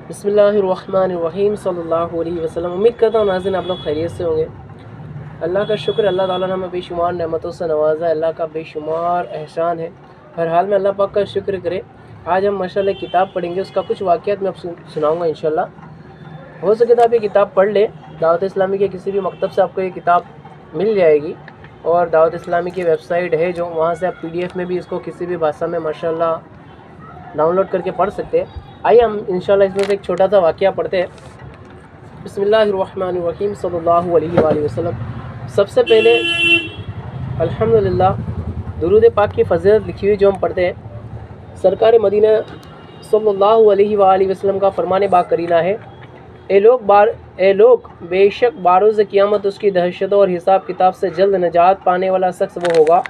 بسم اللہ الرحمن الرحیم صلی اللہ علیہ وسلم۔ امید کرتا ہوں ناظرین آپ لوگ خیریت سے ہوں گے۔ اللہ کا شکر، اللہ تعالیٰ نے ہمیں بے شمار نعمتوں سے نوازا ہے، اللہ کا بے شمار احسان ہے۔ ہر حال میں اللہ پاک کا شکر کرے۔ آج ہم ماشاءاللہ کتاب پڑھیں گے، اس کا کچھ واقعات میں آپ سناؤں گا انشاءاللہ۔ ہو سکے تو آپ یہ کتاب پڑھ لیں، دعوت اسلامی کے کسی بھی مکتب سے آپ کو یہ کتاب مل جائے گی، اور دعوت اسلامی کی ویب سائٹ ہے جو وہاں سے آپ PDF میں بھی اس کو کسی بھی بھاشا میں ماشاءاللہ ڈاؤن لوڈ کر کے پڑھ سکتے ہیں۔ آئیے ہم انشاءاللہ اس میں سے ایک چھوٹا سا واقعہ پڑھتے ہیں۔ بسم اللہ الرحمن الرحیم صلی اللہ علیہ وآلہ وسلم۔ سب سے پہلے الحمدللہ درود پاک کی فضیلت لکھی ہوئی جو ہم پڑھتے ہیں، سرکار مدینہ صلی اللہ علیہ وآلہ وسلم کا فرمان با کرینہ ہے، اے لوگ بے شک باروز قیامت اس کی دہشتوں اور حساب کتاب سے جلد نجات پانے والا شخص وہ ہوگا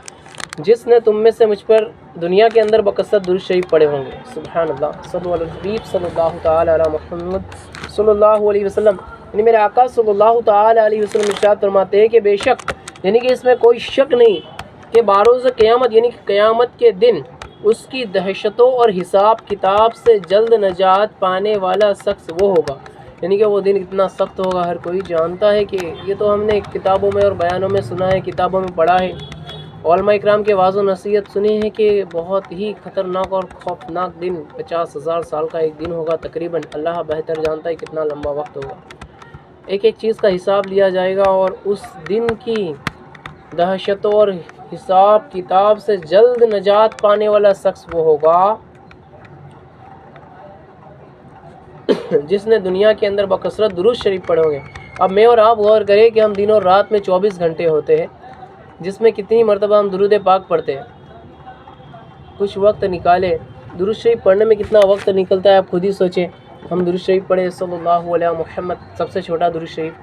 جس نے تم میں سے مجھ پر دنیا کے اندر بکثرت درود شریف پڑھے ہوں گے۔ سبحان اللہ، صلی اللہ علیہ الحبیب صلی اللہ تعالی علی محمد صلی اللہ علیہ وسلم۔ یعنی میرے آقا صلی اللہ تعالی علیہ وسلم ارشاد فرماتے ہیں کہ بے شک، یعنی کہ اس میں کوئی شک نہیں کہ باروز قیامت یعنی کہ قیامت کے دن اس کی دہشتوں اور حساب کتاب سے جلد نجات پانے والا شخص وہ ہوگا۔ یعنی کہ وہ دن کتنا سخت ہوگا ہر کوئی جانتا ہے، کہ یہ تو ہم نے کتابوں میں اور بیانوں میں سنا ہے، کتابوں میں پڑھا ہے، علماء اکرام کے واضح و نصیحت سنی ہے کہ بہت ہی خطرناک اور خوفناک دن 50,000 سال کا ایک دن ہوگا تقریباً۔ اللہ بہتر جانتا ہے کتنا لمبا وقت ہوگا۔ ایک ایک چیز کا حساب لیا جائے گا، اور اس دن کی دہشتوں اور حساب کتاب سے جلد نجات پانے والا شخص وہ ہوگا جس نے دنیا کے اندر بکثرت درود شریف پڑھے ہوں گے۔ اب میں اور آپ غور کریں کہ ہم دن اور رات میں 24 گھنٹے ہوتے ہیں، جس میں کتنی مرتبہ ہم درود پاک پڑھتے ہیں۔ کچھ وقت نکالے، درود شریف پڑھنے میں کتنا وقت نکلتا ہے آپ خود ہی سوچیں۔ ہم درود شریف پڑھیں، صلی اللہ علیہ محمد، سب سے چھوٹا درود شریف،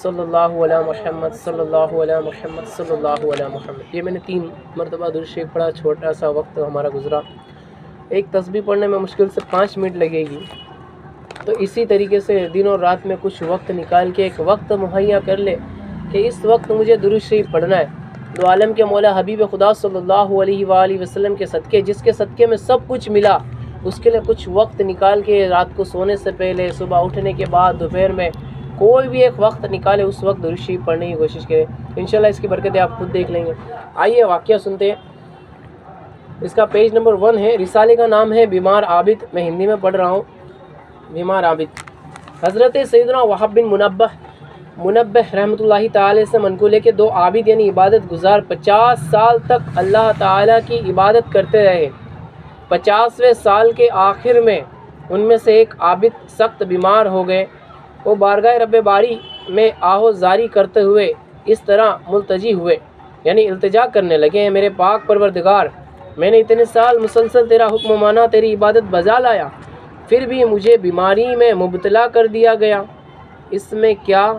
صلی اللہ علیہ محمد صلی اللہ علیہ محمد صلی اللہ علیہ محمد۔ یہ میں نے 3 مرتبہ درود شریف پڑھا، چھوٹا سا وقت ہمارا گزرا۔ ایک تسبیح پڑھنے میں مشکل سے 5 منٹ لگے گی۔ تو اسی طریقے سے دن اور رات میں کچھ وقت نکال کے ایک وقت مہیا کر لے کہ اس وقت مجھے درود شریف پڑھنا ہے۔ دو عالم کے مولا حبیب خدا صلی اللہ علیہ وآلہ وسلم کے صدقے، جس کے صدقے میں سب کچھ ملا، اس کے لیے کچھ وقت نکال کے رات کو سونے سے پہلے، صبح اٹھنے کے بعد، دوپہر میں کوئی بھی ایک وقت نکالے، اس وقت درود شریف پڑھنے کی کوشش کرے۔ انشاءاللہ اس کی برکتیں آپ خود دیکھ لیں گے۔ آئیے واقعہ سنتے ہیں۔ اس کا پیج نمبر 1 ہے، رسالے کا نام ہے بیمار عابد، میں ہندی میں پڑھ رہا ہوں۔ بیمار عابد حضرت سیدنا وہب بن منبہ رحمۃ اللہ تعالی سے منقول ہے کہ 2 عابد یعنی عبادت گزار 50 سال تک اللہ تعالیٰ کی عبادت کرتے رہے۔ 50ویں سال کے آخر میں ان میں سے ایک عابد سخت بیمار ہو گئے۔ وہ بارگاہ رب باری میں آہو زاری کرتے ہوئے اس طرح ملتجی ہوئے، یعنی التجا کرنے لگے ہیں، میرے پاک پروردگار، میں نے اتنے سال مسلسل تیرا حکم مانا، تیری عبادت بجا لایا، پھر بھی مجھے بیماری میں مبتلا کر دیا گیا، اس میں کیا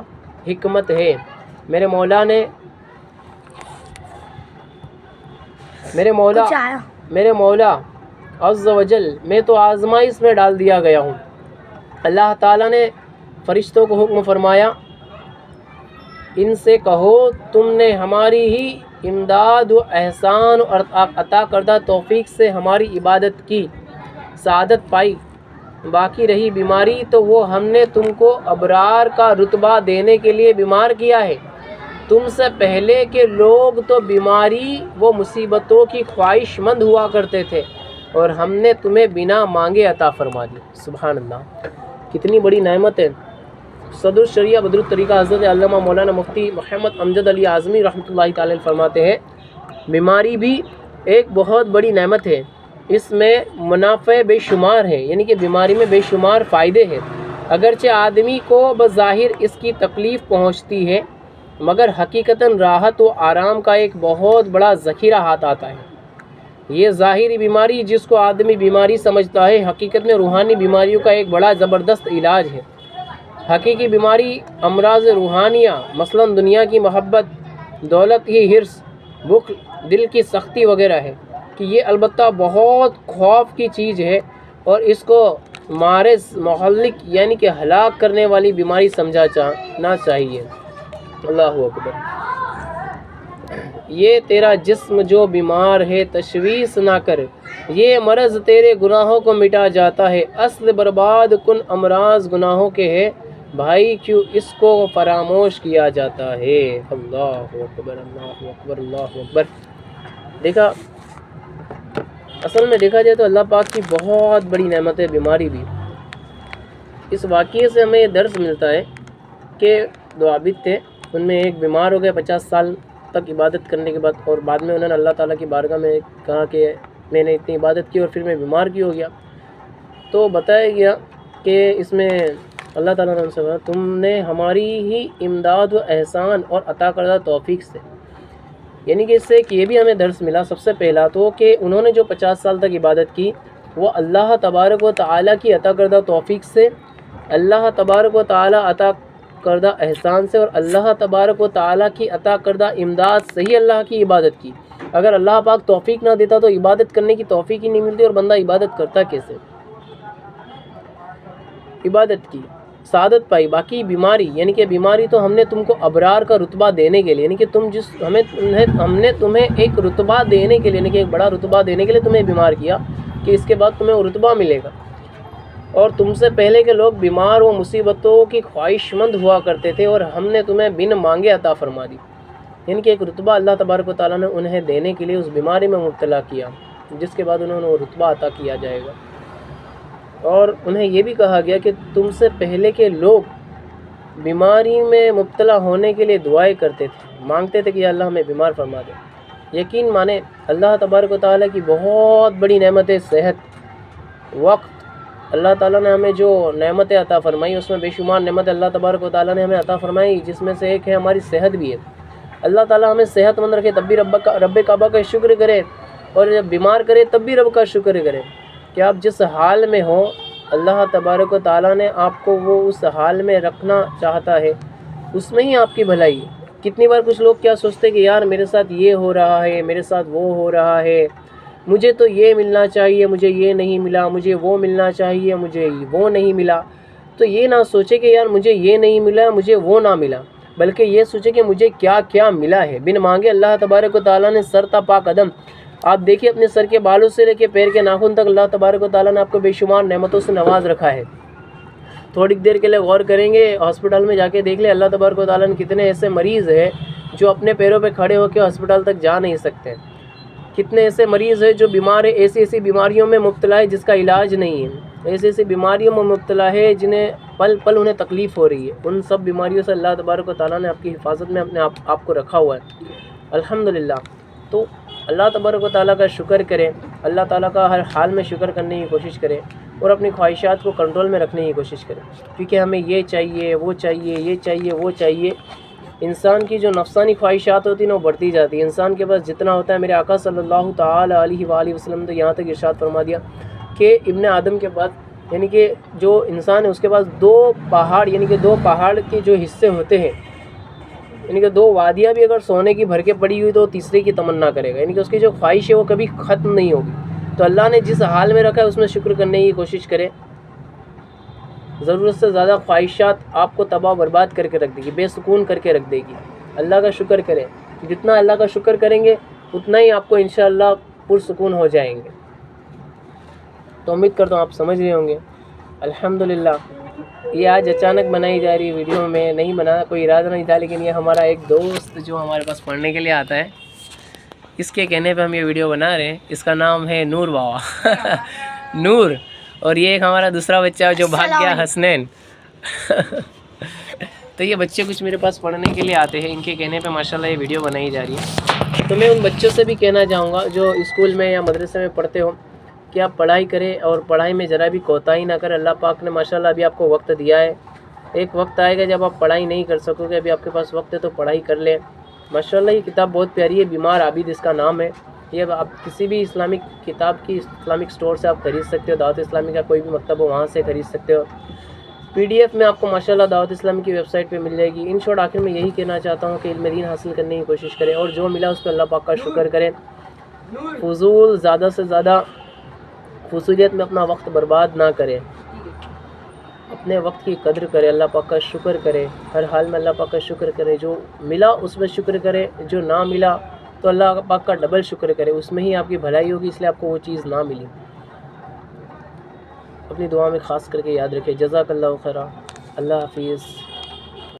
حکمت ہے؟ میرے مولا عز و جل، میں تو آزمائش میں ڈال دیا گیا ہوں۔ اللہ تعالیٰ نے فرشتوں کو حکم فرمایا، ان سے کہو تم نے ہماری ہی امداد و احسان اور عطا کردہ توفیق سے ہماری عبادت کی، سعادت پائی، باقی رہی بیماری تو وہ ہم نے تم کو ابرار کا رتبہ دینے کے لیے بیمار کیا ہے۔ تم سے پہلے کے لوگ تو بیماری و مصیبتوں کی خواہش مند ہوا کرتے تھے، اور ہم نے تمہیں بنا مانگے عطا فرما دی۔ سبحان اللہ، کتنی بڑی نعمت ہے۔ صدر الشریعہ بدر الطریقہ حضرت علامہ مولانا مفتی محمد امجد علی اعظمی رحمۃ اللہ تعالی فرماتے ہیں، بیماری بھی ایک بہت بڑی نعمت ہے، اس میں منافع بے شمار ہے، یعنی کہ بیماری میں بے شمار فائدے ہیں۔ اگرچہ آدمی کو بظاہر اس کی تکلیف پہنچتی ہے، مگر حقیقتاً راحت و آرام کا ایک بہت بڑا ذخیرہ ہاتھ آتا ہے۔ یہ ظاہری بیماری جس کو آدمی بیماری سمجھتا ہے، حقیقت میں روحانی بیماریوں کا ایک بڑا زبردست علاج ہے۔ حقیقی بیماری امراض روحانیہ، مثلا دنیا کی محبت، دولت کی حرص، بخل، دل کی سختی وغیرہ ہے، کہ یہ البتہ بہت خوف کی چیز ہے، اور اس کو مارض مہلک یعنی کہ ہلاک کرنے والی بیماری سمجھا جانا چاہیے۔ اللہ اکبر۔ یہ تیرا جسم جو بیمار ہے تشویش نہ کر، یہ مرض تیرے گناہوں کو مٹا جاتا ہے، اصل برباد کن امراض گناہوں کے ہے، بھائی کیوں اس کو فراموش کیا جاتا ہے۔ اللہ اکبر اللہ اکبر اللہ اکبر۔ دیکھا، اصل میں دیکھا جائے تو اللہ پاک کی بہت بڑی نعمت ہے بیماری بھی۔ اس واقعے سے ہمیں یہ درس ملتا ہے کہ دو عابد تھے، ان میں ایک بیمار ہو گئے 50 سال تک عبادت کرنے کے بعد، اور بعد میں انہوں نے اللہ تعالیٰ کی بارگاہ میں کہا کہ میں نے اتنی عبادت کی اور پھر میں بیمار کیوں ہو گیا؟ تو بتایا گیا کہ اس میں اللہ تعالیٰ نے ان سے کہا تم نے ہماری ہی امداد و احسان اور عطا کردہ توفیق سے، یعنی کہ اس سے کہ یہ بھی ہمیں درس ملا سب سے پہلا تو کہ انہوں نے جو 50 سال تک عبادت کی وہ اللہ تبارک و تعالیٰ کی عطا کردہ توفیق سے، اللہ تبارک و تعالیٰ عطا کردہ احسان سے، اور اللہ تبارک و تعالیٰ کی عطا کردہ امداد سے ہی اللہ کی عبادت کی۔ اگر اللہ پاک توفیق نہ دیتا تو عبادت کرنے کی توفیق ہی نہیں ملتی، اور بندہ عبادت کرتا کیسے؟ عبادت کی سعادت پائی۔ باقی بیماری، یعنی کہ بیماری تو ہم نے تم کو ابرار کا رتبہ دینے کے لیے، یعنی کہ تم جس ہم نے تمہیں ایک رتبہ دینے کے لیے، یعنی کہ ایک بڑا رتبہ دینے کے لیے تمہیں بیمار کیا کہ اس کے بعد تمہیں وہ رتبہ ملے گا۔ اور تم سے پہلے کے لوگ بیمار و مصیبتوں کی خواہش مند ہوا کرتے تھے، اور ہم نے تمہیں بن مانگے عطا فرما دی، یعنی کہ ایک رتبہ اللہ تبارک و تعالیٰ نے انہیں دینے کے لیے اس بیماری میں مبتلا کیا، جس کے بعد انہوں نے وہ رتبہ عطا کیا جائے گا۔ اور انہیں یہ بھی کہا گیا کہ تم سے پہلے کے لوگ بیماری میں مبتلا ہونے کے لیے دعائیں کرتے تھے، مانگتے تھے کہ یا اللہ ہمیں بیمار فرما دے۔ یقین مانیں اللہ تبارک و تعالیٰ کی بہت بڑی نعمت ہے صحت، وقت۔ اللہ تعالیٰ نے ہمیں جو نعمتیں عطا فرمائی اس میں بے شمار نعمت اللہ تبارک و تعالیٰ نے ہمیں عطا فرمائی، جس میں سے ایک ہے ہماری صحت بھی ہے۔ اللہ تعالیٰ ہمیں صحت مند رکھے تب بھی رب کعبہ کا شکر کرے، اور جب بیمار کرے تب بھی رب کا شکر کرے کہ آپ جس حال میں ہوں اللہ تبارک و تعالیٰ نے آپ کو وہ اس حال میں رکھنا چاہتا ہے، اس میں ہی آپ کی بھلائی ہے۔ کتنی بار کچھ لوگ کیا سوچتے کہ یار میرے ساتھ یہ ہو رہا ہے، میرے ساتھ وہ ہو رہا ہے، مجھے تو یہ ملنا چاہیے، مجھے یہ نہیں ملا، مجھے وہ ملنا چاہیے، مجھے وہ نہیں ملا۔ تو یہ نہ سوچے کہ یار مجھے یہ نہیں ملا، مجھے وہ نہ ملا، بلکہ یہ سوچے کہ مجھے کیا کیا ملا ہے۔ بن مانگے اللہ تبارک و تعالیٰ نے سر تا پا قدم، آپ دیکھیے اپنے سر کے بالوں سے لے کے پیر کے ناخن تک اللہ تبارک و تعالیٰ نے آپ کو بے شمار نعمتوں سے نواز رکھا ہے۔ تھوڑی دیر کے لیے غور کریں گے، ہاسپٹل میں جا کے دیکھ لیں اللہ تبارک و تعالیٰ نے کتنے ایسے مریض ہیں جو اپنے پیروں پہ کھڑے ہو کے ہاسپٹل تک جا نہیں سکتے، کتنے ایسے مریض ہیں جو بیمار ہیں، ایسی بیماریوں میں مبتلا ہے جس کا علاج نہیں ہے، ایسی بیماریوں میں مبتلا ہے جنہیں پل پل انہیں تکلیف ہو رہی ہے۔ ان سب بیماریوں سے اللہ تبارک و تعالیٰ نے آپ کی حفاظت میں اپنے آپ کو رکھا ہوا ہے، الحمدللہ۔ تو اللہ تبارک و تعالیٰ کا شکر کریں، اللہ تعالیٰ کا ہر حال میں شکر کرنے کی کوشش کریں، اور اپنی خواہشات کو کنٹرول میں رکھنے کی کوشش کریں، کیونکہ ہمیں یہ چاہیے، وہ چاہیے، یہ چاہیے، وہ چاہیے۔ انسان کی جو نفسانی خواہشات ہوتی ہیں وہ بڑھتی جاتی ہے۔ انسان کے پاس جتنا ہوتا ہے، میرے آقا صلی اللہ تعالیٰ علیہ وآلہ وسلم تو یہاں تک ارشاد فرما دیا کہ ابن آدم کے بعد، یعنی کہ جو انسان ہے اس کے پاس دو پہاڑ، یعنی کہ دو پہاڑ کے جو حصے ہوتے ہیں، یعنی کہ دو وادیاں بھی اگر سونے کی بھر کے پڑی ہوئی تو تیسرے کی تمنا کرے گا، یعنی کہ اس کی جو خواہش ہے وہ کبھی ختم نہیں ہوگی۔ تو اللہ نے جس حال میں رکھا ہے اس میں شکر کرنے کی کوشش کرے۔ ضرورت سے زیادہ خواہشات آپ کو تباہ و برباد کر کے رکھ دے گی، بے سکون کر کے رکھ دے گی۔ اللہ کا شکر کریں، جتنا اللہ کا شکر کریں گے اتنا ہی آپ کو انشاءاللہ پرسکون ہو جائیں گے۔ تو امید کرتا ہوں آپ سمجھ رہے ہوں گے۔ الحمدللہ یہ آج اچانک بنائی جا رہی ویڈیو میں نہیں بنانا کوئی ارادہ نہیں تھا، لیکن یہ ہمارا ایک دوست جو ہمارے پاس پڑھنے کے لیے آتا ہے، اس کے کہنے پہ ہم یہ ویڈیو بنا رہے ہیں۔ اس کا نام ہے نور بابا نور، اور یہ ایک ہمارا دوسرا بچہ جو بھاگ گیا حسنین تو یہ بچے کچھ میرے پاس پڑھنے کے لیے آتے ہیں، ان کے کہنے پہ ماشاءاللہ یہ ویڈیو بنائی جا رہی ہے۔ تو میں ان بچوں سے بھی کہنا چاہوں گا جو اسکول میں یا مدرسے میں پڑھتے ہو کہ آپ پڑھائی کریں، اور پڑھائی میں ذرا بھی کوتاہی نہ کریں۔ اللہ پاک نے ماشاءاللہ ابھی آپ کو وقت دیا ہے، ایک وقت آئے گا جب آپ پڑھائی نہیں کر سکو گے، ابھی آپ کے پاس وقت ہے تو پڑھائی کر لیں۔ ماشاءاللہ یہ کتاب بہت پیاری ہے، بیمار عابد اس کا نام ہے۔ یہ آپ کسی بھی اسلامک کتاب کی اسلامک سٹور سے آپ خرید سکتے ہو، دعوت اسلامی کا کوئی بھی مکتب ہو وہاں سے خرید سکتے ہو۔ PDF میں آپ کو ماشاءاللہ دعوت اسلامی کی ویب سائٹ پہ مل جائے گی۔ ان شارٹ آخر میں یہی کہنا چاہتا ہوں کہ علم دین حاصل کرنے کی کوشش کریں، اور جو ملا اس پہ اللہ پاک کا شکر کریں۔ فضول زیادہ سے زیادہ فضولیت میں اپنا وقت برباد نہ کریں، اپنے وقت کی قدر کرے، اللہ پاک کا شکر کرے، ہر حال میں اللہ پاک کا شکر کرے۔ جو ملا اس میں شکر کرے، جو نہ ملا تو اللہ پاک کا ڈبل شکر کرے، اس میں ہی آپ کی بھلائی ہوگی، اس لیے آپ کو وہ چیز نہ ملی۔ اپنی دعا میں خاص کر کے یاد رکھے۔ جزاک اللہ خیرہ۔ اللہ حافظ۔